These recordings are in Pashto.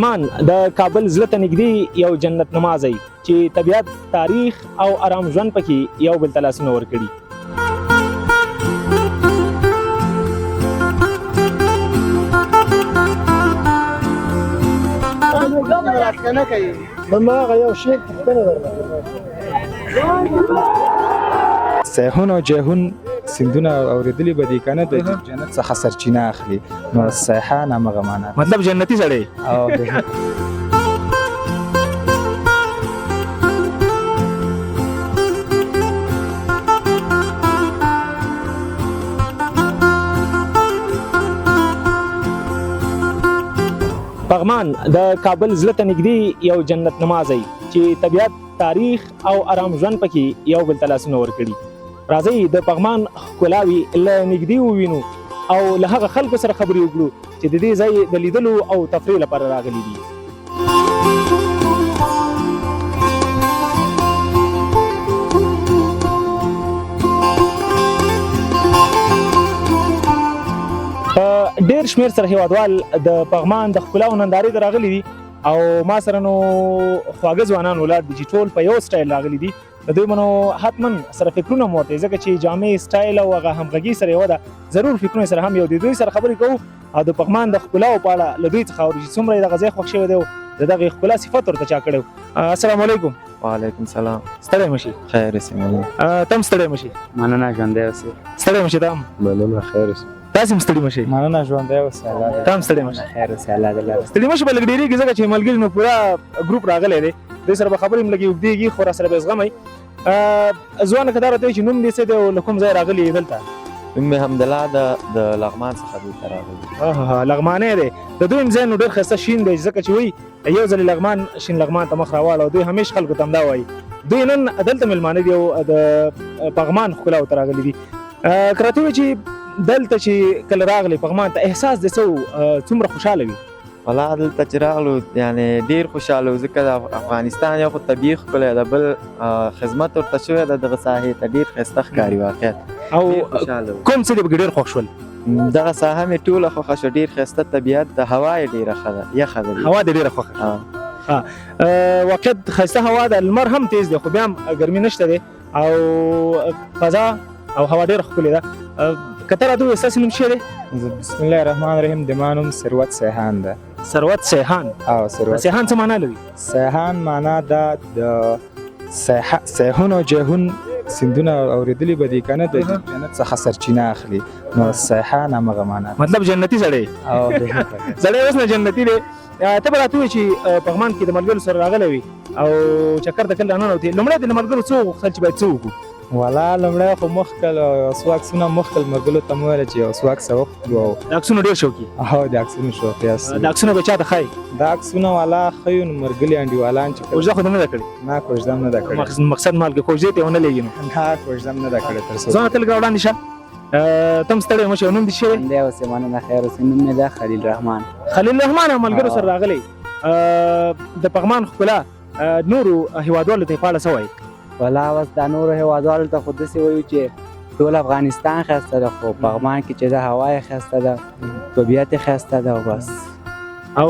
پغمان د کابل زړه ته نږدې یو جنت نما ځای چې طبیعت، تاریخ او آرام ژوند پکې یو بل ته لاسونه ورکړي. سیحون او جیحون سیندونه اورېدلي به دي که نه د جنت څخه سرچینه اخلي، نو سیحان همغه معنا مطلب جنتي سړی. او پغمان د کابل زړه ته نږدې یو جنت نما ځای چې طبیعت، تاریخ او آرام ژوند پکې یو بل ته لاسونه ورکړي. راځئ د پغمان ښکلاوې له نږدې ووینو او له هغه خلکو سره خبرې وکړو چې د دې ځای د لیدلو او تفریح لپاره راغلي دي. په ډېر شمېر سره هیوادوال د پغمان د ښکلاو نندارې ته راغلي دي او ما سره نو خواږه ځوانان ولاړ دي چې ټول په یو سټایل راغلي دي. د دوی منو حتما سره فکرونه مو ورته ځکه چې جامې سټایل او هغه همغږي سره یوه ده. ضرور فکرونه سره هم یو د دوی سره خبرې کوو او د پغمان د ښکلاو په اړه له دوی څخه اورو چې څومره یې دغه ځای خوښ شوی دی او د دغې ښکلا صفت ورته چا کړی و. السلام علیکم. وعلیکم سلام. ستړی مه شي. خیر اوسې مننه. ته هم ستړی مه شي. مننه ژوندی اوسې. ستړی مه شي ته هم. مننه خیر اوسې. تاسې هم ستړي مه شئ. مننه ژوندی اوسې. ته هم ستړی مه شئ. خیر اوسې الله دې لاره. ستړي مه شئ به لږ ډېرېږي ځکه چې ملګري نو پوره ګروپ راغلی دی. دوی سره به خبرې هم لږې اوږدېږي خو راسره به یې زغمئ. ځوانه که دا راته وایي چې نوم دې څه دی او له کوم ځای راغلي یې دلته؟ نوم مې حمدالله د لغمان څخه دلته راغلی. لغمانی دی. د دوی هم ځای نو ډېر ښایسته شین دی ځکه چې وایي یو ځلې لغمان شین لغمان ته مخ راواړه او دوی همیش خلکو ته همدا وایي. دوی نن دلته مېلمانه دي او د پغمان ښکلاو ته راغلي دي. که راته وایي چې دلته چې کله راغلی پغمان ته احساس دې څه و؟ څومره خوشحاله وي؟ والله دلته چې راغلو یعنې ډېر خوشحاله وو ځکه د افغانستان یو خو طبیعي ښکلی ده، بل خدمت ورته شوی ده دغه ساحې ته ډېر ښایسته ښکاري واقعیت. او ډېر خوشحاله وو. کوم څه دې پکې ډېر خوښ شول؟ دغه ساحه مې ټوله خوښه شوه، ډېر ښایسته طبیعت ده، هوا یې ډېره ښه ده، یخه ده. هوا دې ډېره خوښه ده. واقعیت ښایسته هوا ده، لمر هم تیز دی خو بیا هم ګرمي نشته دی او فضا او هوا ډېره ښکلې ده. که ته راته ووایې ستاسې نوم څه دی؟ بسم الله الرحمن الرحیم. د ما نوم ثروت سیحان ده. ثروت سیحان. او ثروت سیحان څه معنا لري؟ سیحان معنا ده د سیحون او جیحون سیندونه اورېدلي به دي که نه د جنت څخه سرچینه اخلي، نو سیحان همغه معنا. مطلب جنتي سړی. او سړی اوس نه جنتي دی. ته به راته وایې چې پغمان کې د ملګرو سره راغلی وي او چکر ته کله راننوتې، لومړی دې له ملګرو څه وغوښتل چې باید څه وکړو؟ والله لومړی خو مخکل یو څو عکسونه مخکل ملګرو ته مې ویل چې یو څو عکسه واخلو. او د عکسونو ډېر شوقي؟ هو د عکسونو شوقي یاست. د عکسونه به چا ته ښایي؟ دا عکسونه والا ښیو نو مرګلي انډیوالان چې کوژده خو دې نه ده کړې؟ نه کوژده هم نه ده کړې. مقصد مال کې کوژدې ته یې ونه لېږي نو؟ نه کوژده هم نه ده کړې تر څو. ځوانه ته لږ را وړاندې شه. ته هم ستړی مه شې او نوم دې څه دی؟ ژوندی اوسې مننه خیر اوسې. نوم مې ده خلیل رحمان. خلیل رحمان او ملګرو سره راغلی. د پغمان ښکلا نورو هیوادوالو ته یې په اړه څه وایي؟ والله اوس دا نورو هېوادوالو ته خو داسې وایو چې ټول افغانستان ښایسته ده خو پغمان کې چې ده هوا یې ښایسته ده، طبیعت یې ښایسته ده او بس. او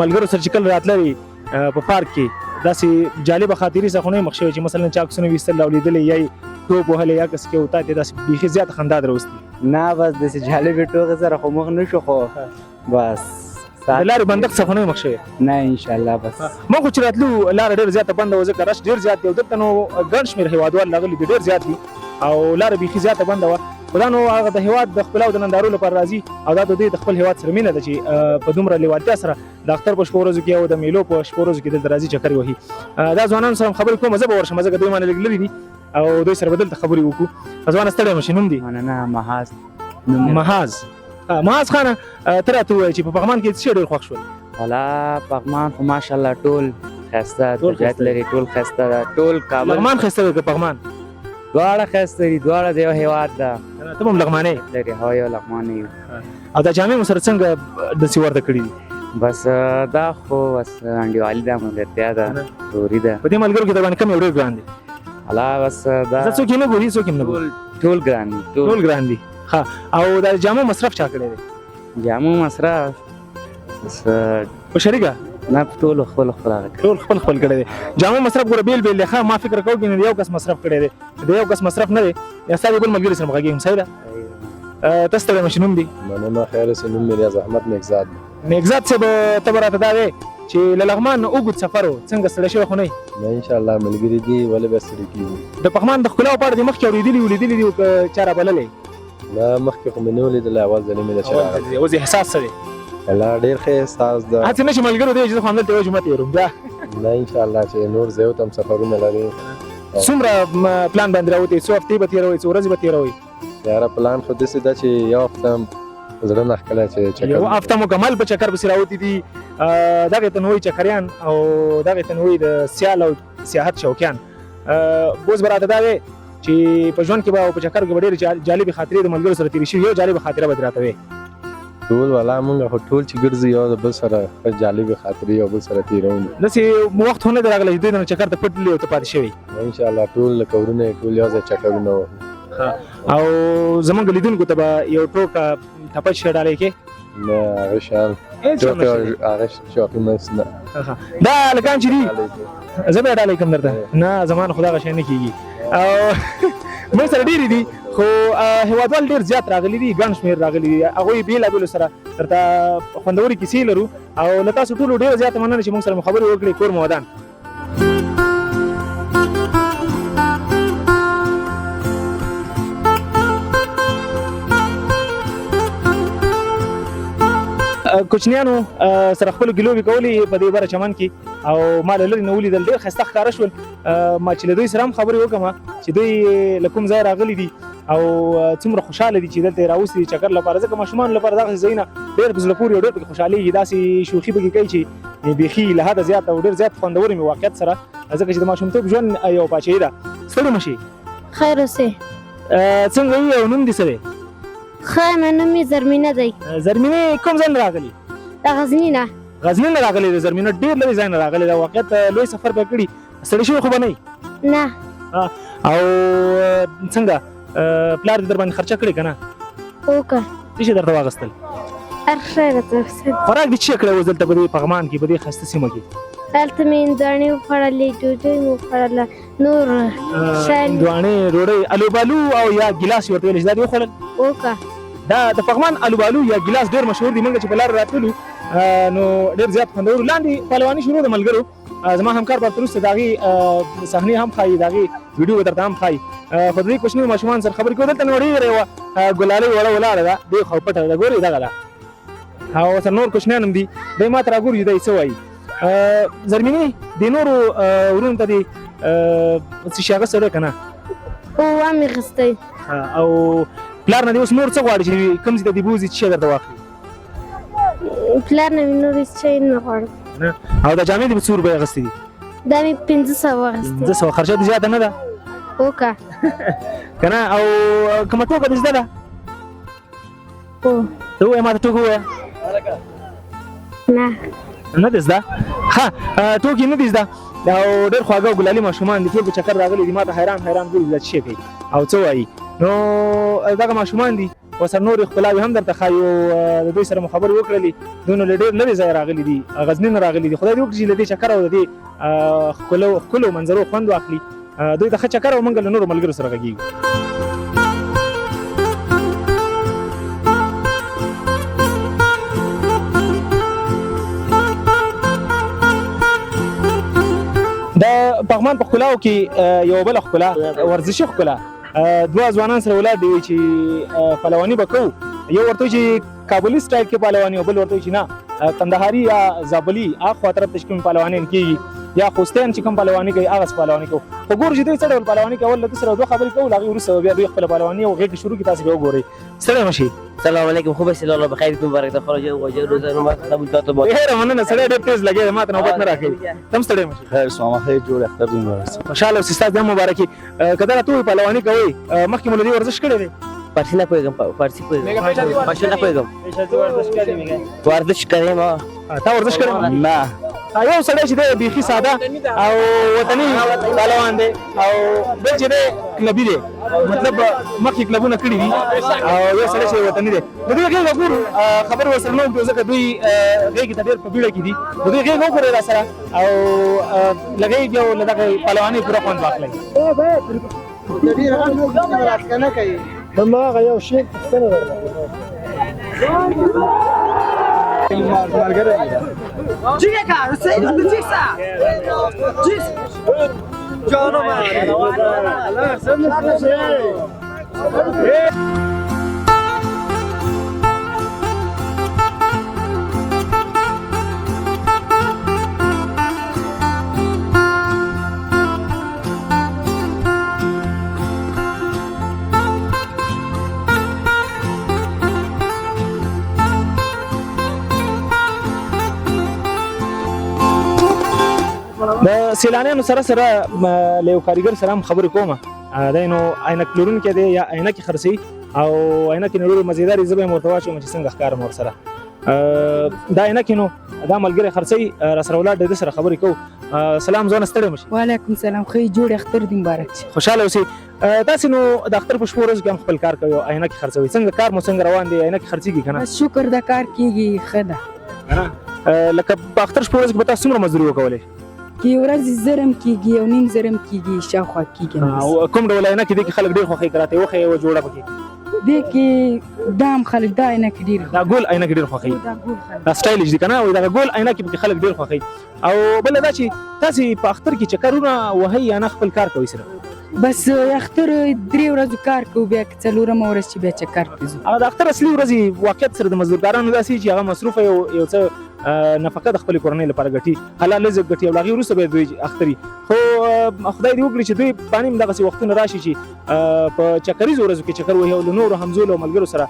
ملګرو سره چې کله راتللی په پارک کې داسې جالبه خاطرې څخه نه یې مخ شوی چې مثلا چا عکسونه ویستل او لیدلی یا یې ټوپ وهلی یا کس کې او تا ته داسې بیخي زیاته خندا در وستي؟ نه بس داسې جالبې ټوکې سره خو مخ نه شو خو بس د لارې بندښت څخه نه یې مخ شوی؟ نه انشاءالله بس. ما خو چې راتلو لاره ډېره زیاته بنده وه ځکه رش ډېر زیات دی او دلته نو ګڼ شمېر هېوادوال راغلي دي ډېر زیات دي او لاره بیخي زیاته بنده وه. خو دا نو هغه د هېواد د ښکلاو د نندارو لپاره راځي او دا د دوی د خپل هېواد سره مینه ده چې په دومره لیوالتیا سره د اختر په شپو ورځو کې او د میلو په شپو ورځو کې دلته راځي چکرې وهي. دا ځوانانو سره هم خبرې کوم، زه به ورشم ځکه دوی مانه لږ لرې دي او دوی سره به دلته خبرې وکړو. ځوانه ستړی مه شې، نوم دې؟ مننه محاذ. محاذ خانه، ته راته ووایې چې په پغمان کې څه ډېر خوښ شول؟ والله پغمان خو ماشاءالله ټول ښایسته طبیعت لري، ټول ښایسته ده، ټول کابل. لغمان ښایسته دی که پغمان؟ دواړه ښایسته دي، دواړه د یو هېواد ده. ته به هم لغمانی لري؟ هو یو لغمانی یو. او دا جامې مو سره څنګه داسې ورته کړي دي؟ بس دا خو بس انډیوالي ده، ملګرتیا ده، وري ده. په دې ملګرو کې در باندې کوم یو ډېر ګران دی؟ الله بس دا څوک یې نه ګوري، څوک یې نه ګوري، ټول ګران دي، ټول ګران دي. ښه، او دا جامو مصرف چا کړی دی؟ جامو مصرف بس په شریکه؟ نه په ټولو خپل هغه ټول خپل خپل کړی دی. جامو مصرف ګوره بیل بیل دی. ښه ما فکر کوم چې یو کس مصرف کړی دی، د یو کس مصرف نه دی. یا ستا د بل ملګري سره غږېږم، صحیح ده؟ ته ستړی مه شې، نوم دی؟ مننه خیر اوسې، نوم مې ریاض احمد نیکزاد دی. نیکزاد صاحب ته به راته دا دی چې له لغمان نه اوږد سفر و، څنګه ستړی شوی خو نه یې؟ نه انشاءالله ملګري دي، ولې به ستړي کېږو. د پغمان د ښکلاو په اړه دې مخکې اورېدلي وو، لیدلي دي که چا رابللی؟ نه مخکې خو مې نه و لیدلی، اول ځلې مې ده چې راغلی. اوس احساس څه دی؟ الله ډېر ښه احساس ده. هسې نه چې ملګرو دی چې زه خو همدلته یوه جمعه تېروم بیا نه انشاءالله چې نور ځایو ته هم سفرونه لري. څومره پلان باندې راوتې؟ څو هفتې به تېروئ، څو ورځې به تېروئ؟ یاره پلان خو داسې ده چې یو هفته هم زړه نه ښکلی چې چکر یو هفته مکمل په چکر پسې راوتي دي. دغې ته نو وایي چکریان او دغې ته نو وایي د سیال او سیاحت شوقیان. اوس به راته دا دی چې په ژوند کې به او په چکر کې به ډېرې جالبې خاطرې د ملګرو سره تېرې شوي. یو جالبه خاطره به دې راته وایې؟ ټول والا مونږ خو ټول چې ګرځي یو د بل سره ښه جالبې خاطرې یو بل سره تېروو. داسې وخت خو نه دی راغلی چې دوی نه چکر ته پټ دي او ته پاتې شوي؟ انشاءالله ټول لکه ورونه یې ټول یو ځای چکرونه وهو. او زمونږ لیدونکو ته به یو ټوکه ټپچ ډالۍ کې؟ نه هغه شیان ټوکې هغه شوقونه نه. دا هلکان چې دي زه به یې ډالۍ کوم درته، نه زما نه خو دغه شی نه کېږي. او موږ سره ډېرې دي خو هېوادوال ډېر زیات راغلي دي، ګڼ شمېر راغلي دي. هغوی بېلابېلو سره درته خوندورې کیسې لرو او له تاسو ټولو ډېره زیاته مننه چې موږ سره مو خبرې وکړې. کور مو ودان. کوچنیانو سره خپل ګلوبې کولې په دې بره چمن کې او ما له لرې نه ولیدل، ډېر ښایسته ښکاره شول. ما چې له دوی سره هم خبرې وکړم چې دوی له کوم ځای راغلي دي او څومره خوشحاله دي چې دلته یې راوستي دي چکر لپاره. ځکه ماشومانو لپاره دغسې ځایونه ډېر په زړه پورې او ډېر پکې خوشحالېږي. داسې شوخي پکې کوي چې بیخي له حده زیات او ډېر زیات خوندور مې واقعیت سره، ځکه چې د ماشومتوب ژوند یو پاچاهي ده. ستړی مه شي. خیر اوسې. څنګه یې او نوم دې څه دی؟ ښه نوم مې زرمینه دی. زرمینې کوم ځای نه راغلي؟ د غزني نه. غزني نه راغلې ده زرمینه، ډېر لرې ځای نه راغلې ده. واقعیت لوی سفر به کړي، ستړي شوي خو به نه یې؟ نه. او څنګه پلار دې در باندې خرچه کړې که نه؟ وکړه. څه شي درته واغېستل؟ هر شی راته واخیستل. خوراک دې څه شی کړی اوس دلته په دې پغمان کې په دې ښایسته سیمه کې؟ هلته مې هندواڼې وخوړلې، ډوډۍ مې وخوړله، نور شی هندواڼې، ډوډۍ، الوبالو او یا ګیلاس یې ورته ویلی چې دا دې وخوړل؟ وکړه. دا د پغمان الوبالو یا ګیلاس ډېر مشهور دي. موږ چې په لاره راتللو نو ډېر زیات خوندور. لاندې پهلواني شروع د ملګرو. زما همکار به تر وروسته د هغې صحنې هم ښایي، د هغې ویډیو به درته هم ښایي. خو د دې کوچنیو ماشومانو سره خبرې کوو. دلته نو ډېره یوه ګلالۍ وړه ولاړه ده، دې خوا پټه ده، ګورې دغه ده. او سره نور کوچنیان هم دي، دی ما ته راګوري چې دی څه وایي. زرمینې دې نورو ورونو ته دې څه شي اخیستی دی که نه؟ اوه مې اخیستی. او پلار نه دې اوس نور څه غواړي چې کوم ځای ته دې بوځي، څه شی درته واخلي؟ پلار نه مې نور هېڅ شی نه غواړم. او دا جامې دې په څو روپۍ اخیستې دي؟ دا مې 500 واخیستې. 500 خرچه دې زیاته نه ده؟ وکړه. که نه؟ او کومه ټوکه دې زده ده؟ هو. ته ووایه ما ته ټوکه ووایه. نه. نه دې زده؟ ښه ټوکې نه دې زده او ډېر خواږه او ګلالي ماشومان دي، ټول په چکر راغلي دي. ما ته حیران حیران ګوري دا څه شی کوي او څه وایي. نو دغه ماشومان دي او سره نورې ښکلاوې هم درته ښایي او د دوی سره مو خبرې وکړلې. دوی نو له ډېر لرې ځایه راغلي دي، غزني نه راغلي دي. خدای دې وکړي چې له دې چکر او د دې ښکلو منظرو خوند واخلي. دوی ته ښه چکر او موږ له نورو ملګرو سره غږېږو. د پغمان په ښکلاو کې یوه بله ښکلا، ورزشي ښکلا. دوه ځوانان سره ولاړ دي چې پهلواني به کوو. یو ورته چې کابلي سټایل کې پهلواني او بل ورته چې نه کندهاري یا زابلي هغه طرف ته چې کوم پهلواني کېږي یا خوستیان چې کوم پهلواني کوي هغسې پهلواني کوو. خو ګورو چې دوی څه ډول پهلواني کول، له دوی سره دوه خبرې کوو، له هغې وروسته بیا دوی خپله پهلواني او غېږې شروع کړي. تاسې بیا وګورئ. ستړی مه شئ. السلام علیکم. خوب است الله بخیر مبارک ده خارج وجه روز ما قبول تاسو به ډېره مننه. سړی ډېر تېز لګېږي، ما ته نوبت نه راکوي. ته هم ستړی مه شئ. خیر سلام خیر جوړ اختر دې مبارک. خوشحاله اوسئ. ستاسو هم مبارک وي. که دغه ټول پهلواني کوئ، مخکې مو له دې ورزش کړی دی؟ فارسی نه پوهېږم، فارسی پوهېږم، پښتو نه پوهېږم. ورزش کوم. تا ورزش کړی؟ نه یو سړی چې دی بیخي ساده او وطني پهلوان دی او بل چې دی کلبي دی مطلب مخکې کلبونه کړي دي او یو سړی چې وطني دی د دوی غېږ وګورو خبر ورسره نه وکړو ځکه دوی غېږې ته ډېر په بیړه کې دي د دوی غېږ وګورئ راسره او له غېږ او له دغه پهلوانۍ پوره خوند واخلئ هماغه یو شی پوښتنه درلوده د سیلانیانو سره له یو کاریګر سره هم خبرې کوم دی نو عینک پلورونکی دی یا عینکې خرڅوي او عینکې نه ډېرې مزېدارې زه به یې ورته واچوم چې څنګه ښکارم ورسره دا عینکې نو دا ملګری خرڅوي راسره ولاړ دی د سره خبرې کوو سلام زونه ستړی مه شي وعلیکم سلام ښه جوړ اختر دې مبارک شي خوشحاله اوسئ تاسې نو د اختر په شپو ورځو کې هم خپل کار کوي او عینکې خرڅوي څنګه کار مو څنګه روان دی عینکې خرڅېږي که نه بس شکر د کار کېږي ښه ده لکه په اختر شپو ورځو کې به تاسو څومره مزدوري وکولی کې ورځ زرم کېږي او نیم زرم کېږي شاوخوا کېږي کوم ډول عینکې دی کې خلک ډېر خوښوي که راته یې وښیې یوه جوړه پکې دې کې دام خلک دا عینکې ډېر دا ګول عینکې ډېر خوښوي دا سټایلش دي که نه وایي دغه ګول عینکې پکې خلک ډېر خوښوي او بله دا چې تاسې په اختر کې چکرونه وهئ یا نه خپل کار کوئ صرف بس اختر 3 ورځې کار کوو بیا که 4مه ورځ چې بیا چکر ته ځو هغه د اختر اصلي ورځې واقعیت سره د مزدورکارانو داسې چې هغه مصروفه یو څه نفقه د خپلې کورنۍ لپاره ګټي حلال رزق ګټي او له هغې وروسته به دوی اختري خو خدای دې وکړي چې دوی باندې هم دغسې وختونه راشي چې په چکریزو ورځو کې چکر وهي او له نورو همزولو او ملګرو سره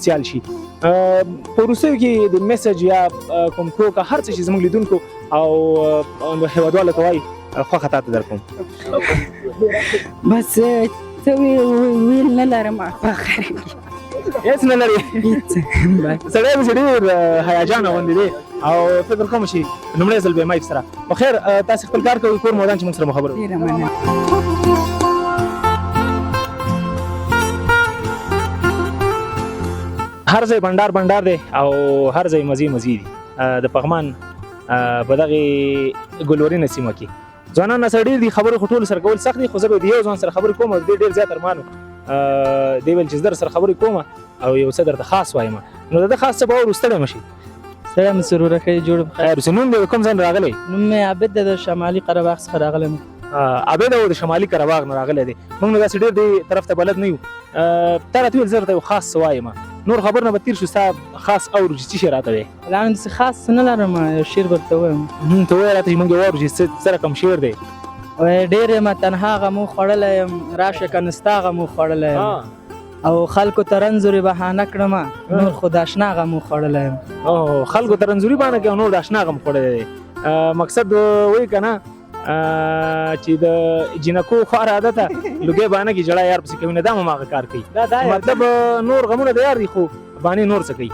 سیال شي په وروستیو کې د میسج یا کوم ټوکه هر څه چې زموږ لیدونکو او هېوادوالو ته وایي خوښه تا ته در کوم بس څه ویل نه لرم فخر هېڅ نه لري سړی به چې ډېر هیجانه غوندې دی او فکر کوم چې لومړی ځل به یې مایک سره په خیر تاسې خپل کار کوئ کور مودان چې موږ سره مو خبرې ډېره مننه هر ځای بنډار دی او هر ځای مزې دي د پغمان په دغې ګلورینه سیمه کې ځوانان سره ډېر دي خبرې خو ټولو سره کول سخت دي خو زه به د یو ځوان سره خبرې کوم او د دې ډېر زیات ارمان دی ویل چې زه در سره خبرې کوم او یو څه درته خاص وایم نو د ده خاص څه به اورو ستړی مه شي سلام مسرور ښه جوړ خیر اوسې نوم دی کوم ځای نه راغلی نوم مې عابد دی د شمالي قره باغ څخه راغلی یم عابد او د شمالي قره باغ نه راغلی دی موږ نو داسې ډېر دې طرف ته بلد نه یو تا راته ویل زه درته یو خاص څه وایم نور خبر نه به تېر شو ستا خاص اورو چې څه شی راته دی الان داسې خاص څه نه لرم یو شعر به درته ووایم ته ووایه راته چې موږ یې واورو چې څه رقم شعر دی ډېر یم تنها غمو خوړلی یم راشه که نه ستا غمو خوړلی یم او خلکو ته رنځورې بهانه کړم نور خو د اشنا غمو خوړلی یم خلکو ته رنځوري بهانه کوي او نور د اشنا غم خوړلی دی مقصد وایي که نه چې د جنکو خواره عادته لوګی بهانه کې جړه یار پسې کوي نه دا هم هماغه کار کوي مطلب نور غمونه د یار دي خو بهانې نور څه کوي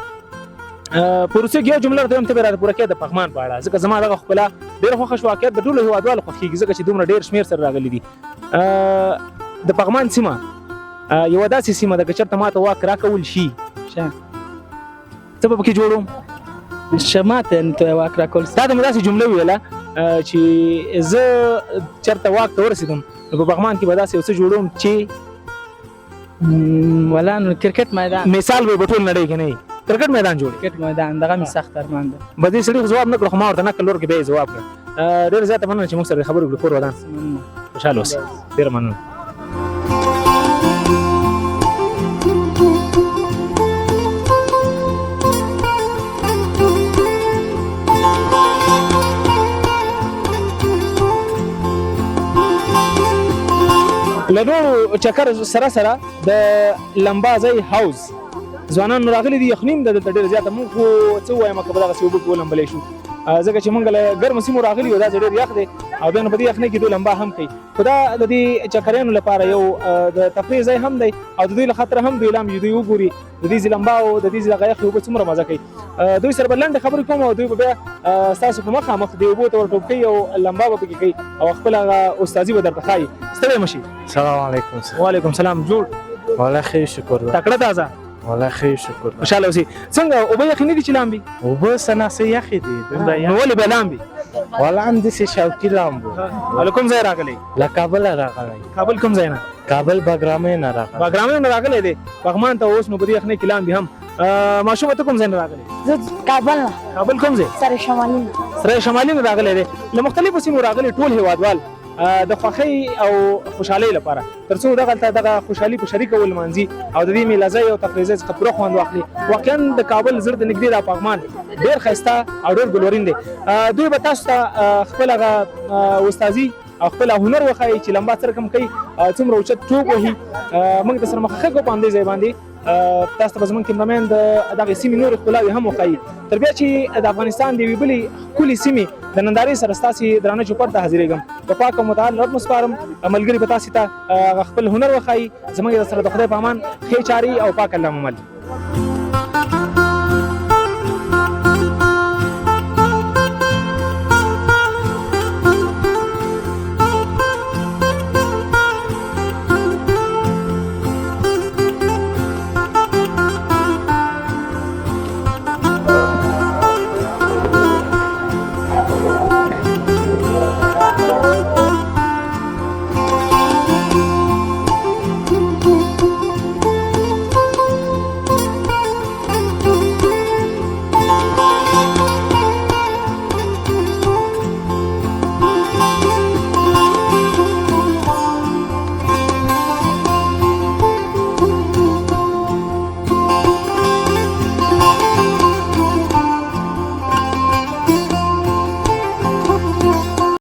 په وروستیو کې یو جمله درته وایم ته به یې راته پوره کړې د پغمان په اړه ځکه زما دغه ښکلا ډېره خوښه شوه واقعیت د ټولو هېوادوالو خوښېږي ځکه چې دومره ډېر شمېر سره راغلي دي د پغمان سیمه یوه داسې سیمه ده که چېرته ماته واک راکول شي څه به پکې جوړوم ماته ته واک راکول تا ته مې داسې جمله وویله چې زه چېرته واک ته ورسېدم نو په پغمان کې به داسې یو څه جوړوم چې ولا نو کرکټ میدان مثال به یې په ټول نړۍ کې نه وي کرکټ میدان جوړ کرکټ میدان دغه مې سخت ارمان دی به دې سړي خو ځواب نه کړو خو ما ورته نقل لور کې بیا یې ځواب کړه ډېره زیاته مننه چې موږ سره خبرې وکړو کور ودان خوشحاله اوسئ ډېره مننه له نورو چکر سره د لمبازۍ حوض ځوانان راغلي دي یخني هم ده دلته ډېره زیاته مونږ خو څه ووایم که به دغسې اوبه کې ولمبلی شو ځکه چې موږ له ګرمو سیمو راغلي یو دا ډېر یخ دی او بیا نو په دې یخنۍ کې دوی لمبا هم کوي خو دا د دې چکریانو لپاره یو د تفریح ځای هم دی او د دوی له خاطره هم دوی اعلان دوی وګوري د دې لمبا او د دې هغه یخ اوبه څومره مزه کوي دوی سره به لنډې خبرې کوم او دوی به بیا ستاسو په مخامخ د اوبو ته ورټوپ کوي او لمبا به پکې کوي او خپل هغه استادي به درته ښایي ستړی مه شي. سلام علیکم. وعلیکم سلام. جوړ والله خیر شکر ده. تکړه تازه. والله خیر شکر ده. خوشاله اوسئ. څنګه اوبه یخې نه دي چې لامبي؟ اوبه سناسه یخې دي. نو ولې به لامبي؟ والله همداسې شوقي لامبو. له کوم ځای راغلی؟ له کابله راغلی. کابل کوم ځای نه؟ کابل باګرامې نه راغلی. باګرامې نه راغلی دی پغمان ته اوس نو په دې یخنۍ کې لامبي هم. ماشومه ته کوم ځای نه راغلی؟ زه کابل نه. کابل کوم ځای؟ سره شمالي نه. سره شمالي نه راغلی دی. له مختلفو سیمو راغلي ټول هیوادوال د خوښۍ او خوشحالۍ لپاره ترڅو دغه خوشحالي په شریکه ولمانځي او د دې میله ځای او تفریح ځای څخه پوره خوند واخلي. واقعا د کابل زړه د نږدې دا پغمان ډېر ښایسته او ډېر ګلورین دی. دوی به تاسو ته خپل هغه استازي او خپل هنر وښایي چې لمبا څرنګه کم کوي څومره اوچت ټوپ وهي. موږ درسره مخه کوو په همدې ځای باندې تاسو ته به زموږ کیمرامین د دغې سیمې نورې ښکلاوې هم وښایي تر بیا چې د افغانستان د یوې بلې ښکلې سیمې د نندارې سره ستاسې درانه چوپړ ته حاضرېږم. په پاک او متعال رب مسپارم ملګري به تاسې ته خپل هنر وښایي. زموږ درسره د خدای په امان ښې چارې او پاک الله مو مل.